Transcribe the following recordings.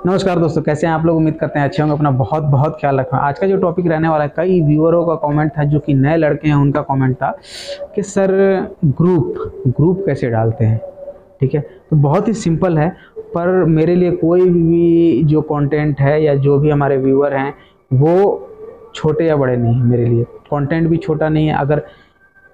नमस्कार दोस्तों, कैसे हैं आप लोग। उम्मीद करते हैं अच्छे होंगे। अपना बहुत बहुत ख्याल रखना। आज का जो टॉपिक रहने वाला है, कई व्यूअरों का कमेंट था, जो कि नए लड़के हैं उनका कमेंट था कि सर ग्रुप कैसे डालते हैं। ठीक है, तो बहुत ही सिंपल है। पर मेरे लिए कोई भी जो कंटेंट है या जो भी हमारे व्यूअर हैं वो छोटे या बड़े नहीं है। मेरे लिए कंटेंट भी छोटा नहीं है। अगर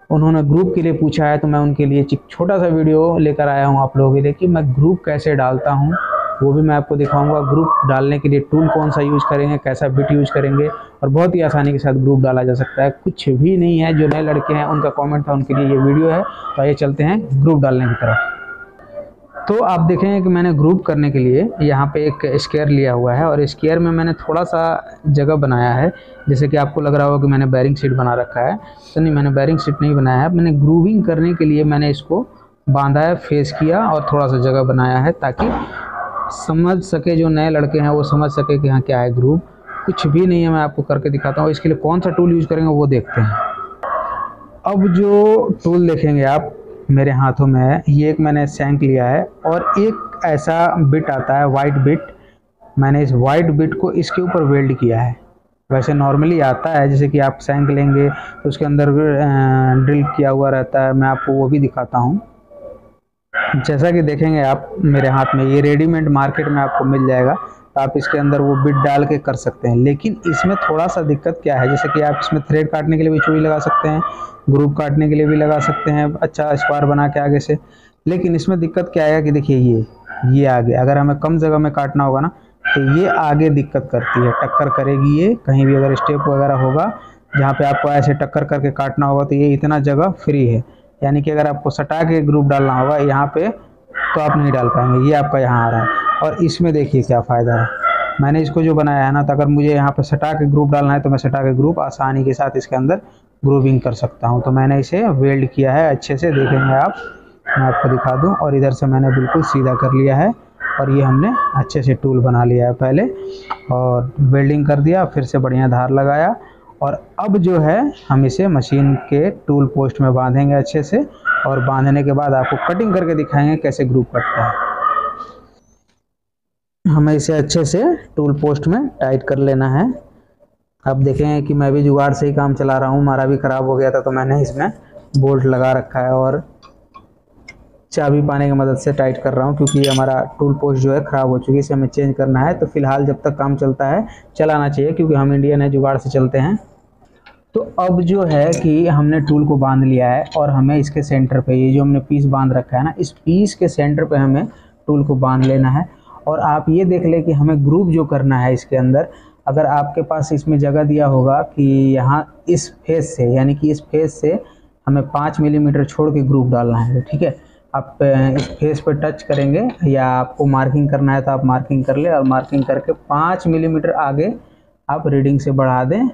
उन्होंने ग्रुप के लिए पूछा है तो मैं उनके लिए छोटा सा वीडियो लेकर आया हूँ आप लोगों के लिए कि मैं ग्रुप कैसे डालता हूँ, वो भी मैं आपको दिखाऊंगा। ग्रुप डालने के लिए टूल कौन सा यूज़ करेंगे, कैसा बिट यूज़ करेंगे, और बहुत ही आसानी के साथ ग्रुप डाला जा सकता है। कुछ भी नहीं है। जो नए लड़के हैं उनका कमेंट था, उनके लिए ये वीडियो है। तो आइए चलते हैं ग्रुप डालने की तरफ। तो आप देखेंगे कि मैंने ग्रुप करने के लिए यहाँ पे एक स्क्वायर लिया हुआ है, और स्क्वायर में मैंने थोड़ा सा जगह बनाया है। जैसे कि आपको लग रहा होगा कि मैंने बैरिंग शीट बना रखा है, तो नहीं, मैंने बैरिंग शीट नहीं बनाया है। मैंने ग्रूविंग करने के लिए मैंने इसको बांधा है, फेस किया और थोड़ा सा जगह बनाया है, ताकि समझ सके, जो नए लड़के हैं वो समझ सके कि हाँ क्या है ग्रुप। कुछ भी नहीं है, मैं आपको करके दिखाता हूँ। इसके लिए कौन सा टूल यूज़ करेंगे वो देखते हैं। अब जो टूल देखेंगे आप मेरे हाथों में है, ये एक मैंने सैंक लिया है, और एक ऐसा बिट आता है वाइट बिट। मैंने इस वाइट बिट को इसके ऊपर वेल्ड किया है। वैसे नॉर्मली आता है, जैसे कि आप सैंक लेंगे तो उसके अंदर ड्रिल किया हुआ रहता है। मैं आपको वो भी दिखाता हूँ। जैसा कि देखेंगे आप मेरे हाथ में, ये रेडीमेड मार्केट में आपको मिल जाएगा। तो आप इसके अंदर वो बिट डाल के कर सकते हैं। लेकिन इसमें थोड़ा सा दिक्कत क्या है, जैसे कि आप इसमें थ्रेड काटने के लिए भी चूड़ी लगा सकते हैं, ग्रुप काटने के लिए भी लगा सकते हैं, अच्छा स्क्वायर बना के आगे से। लेकिन इसमें दिक्कत क्या है कि देखिए ये आगे, अगर हमें कम जगह में काटना होगा ना, तो ये आगे दिक्कत करती है, टक्कर करेगी। ये कहीं भी अगर स्टेप वगैरह होगा जहाँ पे आपको ऐसे टक्कर करके काटना होगा, तो ये इतना जगह फ्री है। यानी कि अगर आपको सटा के ग्रुप डालना होगा यहाँ पे, तो आप नहीं डाल पाएंगे। ये आपका यहाँ आ रहा है, और इसमें देखिए क्या फ़ायदा है। मैंने इसको जो बनाया है ना, तो अगर मुझे यहाँ पे सटा के ग्रुप डालना है तो मैं सटा के ग्रुप आसानी के साथ इसके अंदर ग्रूविंग कर सकता हूँ। तो मैंने इसे वेल्ड किया है अच्छे से, देखेंगे आप, मैं आपको दिखा दूँ। और इधर से मैंने बिल्कुल सीधा कर लिया है, और ये हमने अच्छे से टूल बना लिया है पहले, और वेल्डिंग कर दिया, फिर से बढ़िया धार लगाया। और अब जो है हम इसे मशीन के टूल पोस्ट में बांधेंगे अच्छे से, और बांधने के बाद आपको कटिंग करके दिखाएंगे कैसे ग्रुप कटता है। हमें इसे अच्छे से टूल पोस्ट में टाइट कर लेना है। अब देखेंगे कि मैं भी जुगाड़ से ही काम चला रहा हूँ। हमारा भी ख़राब हो गया था, तो मैंने इसमें बोल्ट लगा रखा है और चाबी पाने की मदद से टाइट कर रहा हूँ, क्योंकि हमारा टूल पोस्ट जो है ख़राब हो चुकी है, इसे हमें चेंज करना है। तो फिलहाल जब तक काम चलता है चलाना चाहिए, क्योंकि हम इंडियन है, जुगाड़ से चलते हैं। तो अब जो है कि हमने टूल को बांध लिया है, और हमें इसके सेंटर पे, ये जो हमने पीस बांध रखा है ना, इस पीस के सेंटर पे हमें टूल को बांध लेना है। और आप ये देख लें कि हमें ग्रुप जो करना है इसके अंदर, अगर आपके पास इसमें जगह दिया होगा कि यहाँ इस फेस से, यानी कि इस फेस से हमें 5 मिलीमीटर छोड़ के ग्रुप डालना है। ठीक है, आप इस फेस पर टच करेंगे, या आपको मार्किंग करना है तो आप मार्किंग कर ले, और मार्किंग करके 5 मिलीमीटर आगे आप रीडिंग से बढ़ा दें।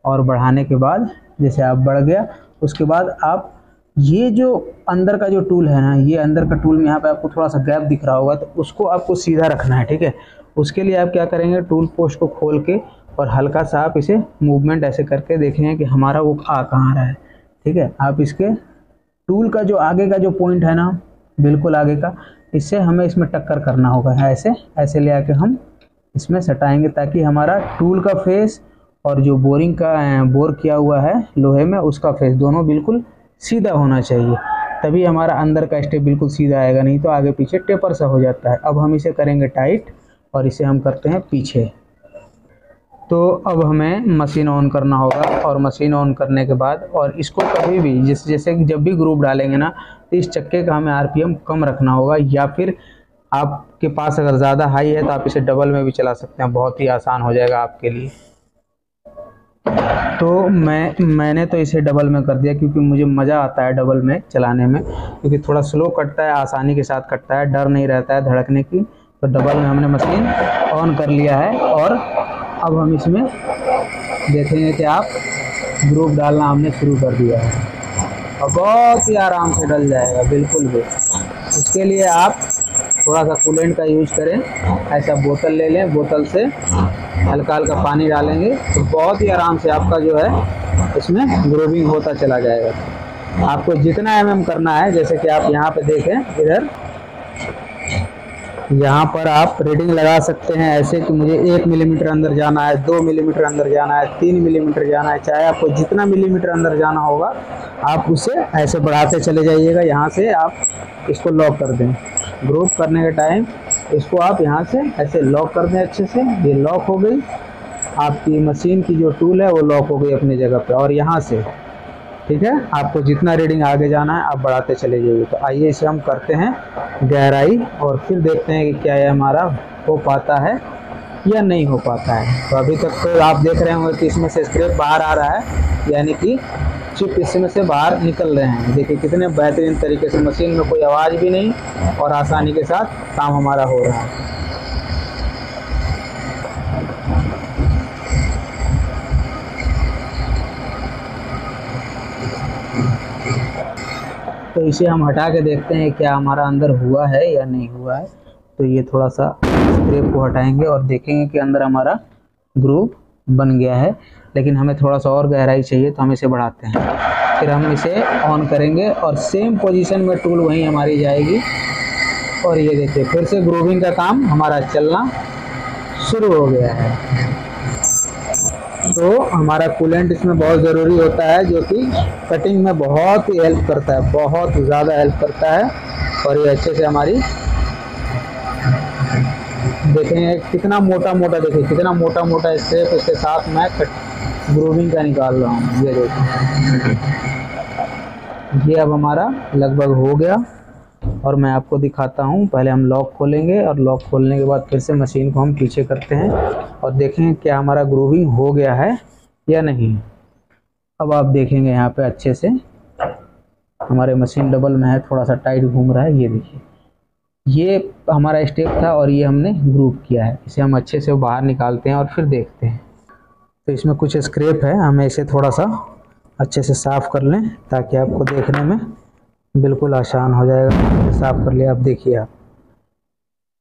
और बढ़ाने के बाद जैसे आप बढ़ गया, उसके बाद आप ये जो अंदर का जो टूल है ना, ये अंदर का टूल में यहाँ पे आपको थोड़ा सा गैप दिख रहा होगा, तो उसको आपको सीधा रखना है। ठीक है, उसके लिए आप क्या करेंगे, टूल पोस्ट को खोल के और हल्का सा आप इसे मूवमेंट ऐसे करके देखेंगे कि हमारा वो आ कहाँ रहा है। ठीक है, आप इसके टूल का जो आगे का जो पॉइंट है ना, बिल्कुल आगे का, इससे हमें इसमें टक्कर करना होगा। ऐसे ऐसे ले आके हम इसमें सटाएंगे, ताकि हमारा टूल का फेस और जो बोरिंग का बोर किया हुआ है लोहे में, उसका फेस दोनों बिल्कुल सीधा होना चाहिए। तभी हमारा अंदर का स्टेप बिल्कुल सीधा आएगा, नहीं तो आगे पीछे टेपर सा हो जाता है। अब हम इसे करेंगे टाइट, और इसे हम करते हैं पीछे। तो अब हमें मशीन ऑन करना होगा, और मशीन ऑन करने के बाद, और इसको कभी भी जैसे जब भी ग्रुप डालेंगे ना, तो इस चक्के का हमें आरपीएम कम रखना होगा, या फिर आपके पास अगर ज़्यादा हाई है तो आप इसे डबल में भी चला सकते हैं। बहुत ही आसान हो जाएगा आपके लिए। तो मैंने तो इसे डबल में कर दिया, क्योंकि मुझे मज़ा आता है डबल में चलाने में, क्योंकि थोड़ा स्लो कटता है, आसानी के साथ कटता है, डर नहीं रहता है धड़कने की। तो डबल में हमने मशीन ऑन कर लिया है, और अब हम इसमें देखेंगे कि आप ग्रुप डालना हमने शुरू कर दिया है, और बहुत ही आराम से डल जाएगा बिल्कुल भी। उसके लिए आप थोड़ा सा कूलेंट का यूज करें। ऐसा बोतल ले लें, बोतल से हल्का हल्का पानी डालेंगे, तो बहुत ही आराम से आपका जो है इसमें ग्रूविंग होता चला जाएगा। आपको जितना करना है, जैसे कि आप यहाँ पे देखें, इधर यहाँ पर आप रीडिंग लगा सकते हैं ऐसे कि मुझे 1 मिलीमीटर अंदर जाना है, 2 मिलीमीटर अंदर जाना है, 3 मिलीमीटर जाना है, चाहे आपको जितना मिलीमीटर अंदर जाना होगा आप उसे ऐसे बढ़ाते चले जाइएगा। यहाँ से आप इसको लॉक कर दें। ग्रुप करने के टाइम इसको आप यहाँ से ऐसे लॉक कर दें अच्छे से। ये लॉक हो गई, आपकी मशीन की जो टूल है वो लॉक हो गई अपनी जगह पे। और यहाँ से ठीक है, आपको जितना रीडिंग आगे जाना है आप बढ़ाते चले जाइए। तो आइए इसे हम करते हैं गहराई और फिर देखते हैं कि क्या ये हमारा हो पाता है या नहीं हो पाता है। तो अभी तक तो आप देख रहे होंगे कि इसमें से स्क्रैप बाहर आ रहा है, यानी कि चिप इसमें से बाहर निकल रहे हैं। देखिए कितने बेहतरीन तरीके से, मशीन में कोई आवाज़ भी नहीं और आसानी के साथ काम हमारा हो रहा है। तो इसे हम हटा के देखते हैं क्या हमारा अंदर हुआ है या नहीं हुआ है। तो ये थोड़ा सा स्क्रैप को हटाएंगे और देखेंगे कि अंदर हमारा ग्रूव बन गया है, लेकिन हमें थोड़ा सा और गहराई चाहिए तो हम इसे बढ़ाते हैं। फिर हम इसे ऑन करेंगे और सेम पोजीशन में टूल वहीं हमारी जाएगी और ये देखिए फिर से ग्रूविंग का काम हमारा चलना शुरू हो गया है। तो हमारा कूलेंट इसमें बहुत ज़रूरी होता है, जो कि कटिंग में बहुत ही हेल्प करता है, बहुत ज़्यादा हेल्प करता है। और ये अच्छे से हमारी देखेंगे कितना मोटा मोटा, देखिए कितना मोटा मोटा स्ट्रेप इसके साथ मैं ग्रूविंग का निकाल रहा हूँ। ये देखिए ये अब हमारा लगभग हो गया और मैं आपको दिखाता हूँ। पहले हम लॉक खोलेंगे और लॉक खोलने के बाद फिर से मशीन को हम पीछे करते हैं और देखेंगे क्या हमारा ग्रूविंग हो गया है या नहीं। अब आप देखेंगे यहाँ पे अच्छे से हमारे मशीन डबल में है, थोड़ा सा टाइट घूम रहा है। ये देखिए ये हमारा स्टेप था और ये हमने ग्रूव किया है। इसे हम अच्छे से बाहर निकालते हैं और फिर देखते हैं। तो इसमें कुछ स्क्रैप है, हमें इसे थोड़ा सा अच्छे से साफ़ कर लें ताकि आपको देखने में बिल्कुल आसान हो जाएगा। साफ़ कर लिया। अब देखिए आप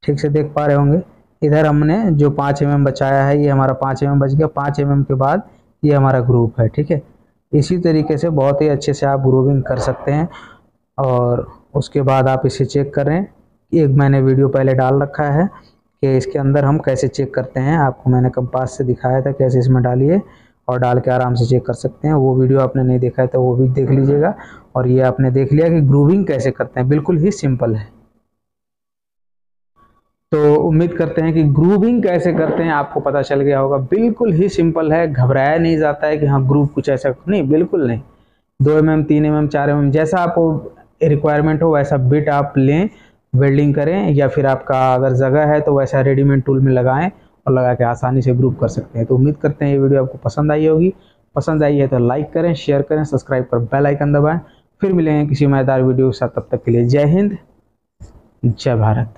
ठीक से देख पा रहे होंगे, इधर हमने जो 5 mm बचाया है ये हमारा 5 mm बच गया। 5 mm के बाद ये हमारा ग्रूव है। ठीक है, इसी तरीके से बहुत ही अच्छे से आप ग्रूविंग कर सकते हैं। और उसके बाद आप इसे चेक करें। एक मैंने वीडियो पहले डाल रखा है कि इसके अंदर हम कैसे चेक करते हैं, आपको मैंने कंपास से दिखाया था कैसे इसमें डालिए और डाल के आराम से चेक कर सकते हैं। वो वीडियो आपने नहीं देखा है तो वो भी देख लीजिएगा। और ये आपने देख लिया कि ग्रूविंग कैसे करते हैं, बिल्कुल ही सिंपल है। तो उम्मीद करते हैं कि ग्रूविंग कैसे करते हैं आपको पता चल गया होगा। बिल्कुल ही सिंपल है, घबराया नहीं जाता है कि हाँ ग्रूव कुछ ऐसा नहीं, बिल्कुल नहीं। 2 mm 3 mm 4 mm जैसा आपको रिक्वायरमेंट हो वैसा बिट आप लें, वेल्डिंग करें, या फिर आपका अगर जगह है तो वैसा रेडीमेड टूल में लगाएं और लगा के आसानी से ग्रूव कर सकते हैं। तो उम्मीद करते हैं ये वीडियो आपको पसंद आई होगी। पसंद आई है तो लाइक करें, शेयर करें, सब्सक्राइब कर बेल आइकन दबाएं। फिर मिलेंगे किसी मजेदार वीडियो के साथ, तब तक के लिए जय हिंद, जय भारत।